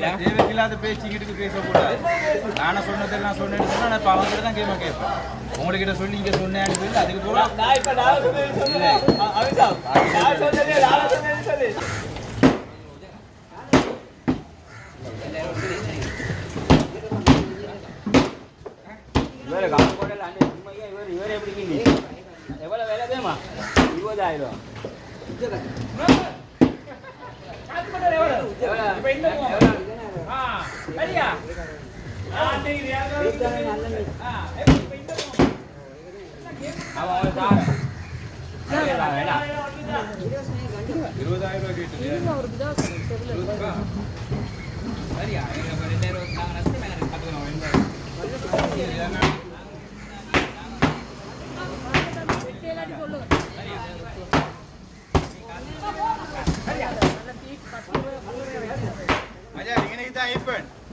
தேவையில்லாத பேச்சுக்கிட்டு பேசக்கூடாது. நானே சொன்னதில் நான் சொன்னேன்னு சொன்னா நான் இப்போ அவங்ககிட்ட தான் கேட்பேன் கேட்பேன். உங்கள்கிட்ட சொல்லி இங்கே சொன்னேன்னு சொல்லி அதுக்கு போகிறோம். இவரே எப்படி எவ்வளோ வேலை தேமா 20,000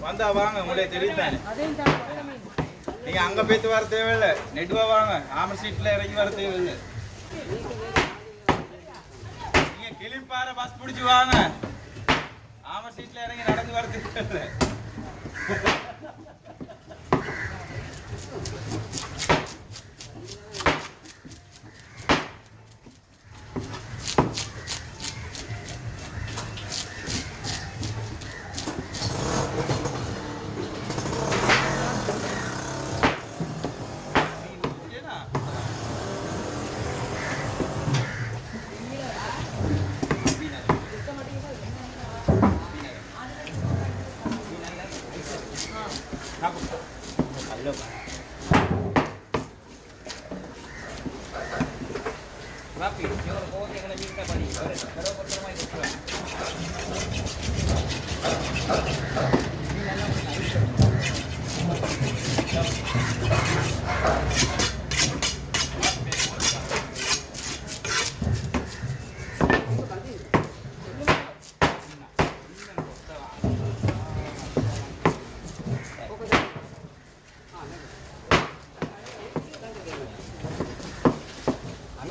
வந்தா வாங்க உங்களே தெரியுதானே. நீங்க அங்க போயிட்டு வர தேவையில்லை, நெடுவா வாங்க. ஆமர் சீட்ல இறங்கி வர தேவையில்லை. நீங்க கிளிப்பாற பஸ் பிடிச்சு வாங்க. ஆமர் சீட்ல இறங்கி நடந்து வர தேவையில்லை. Rapi, jangan kau yang lagi kita balik. Kalau pertama itu tuan.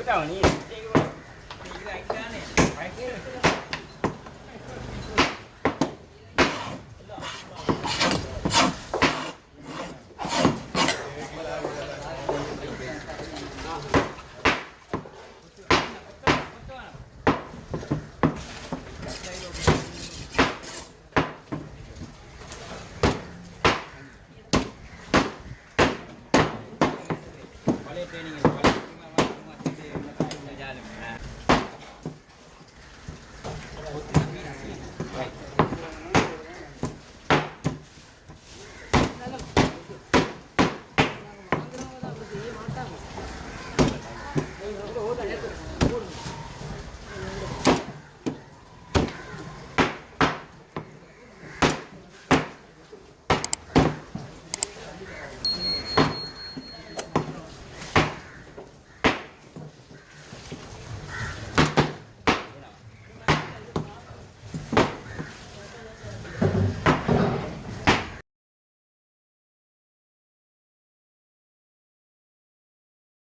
Tahu ni. Training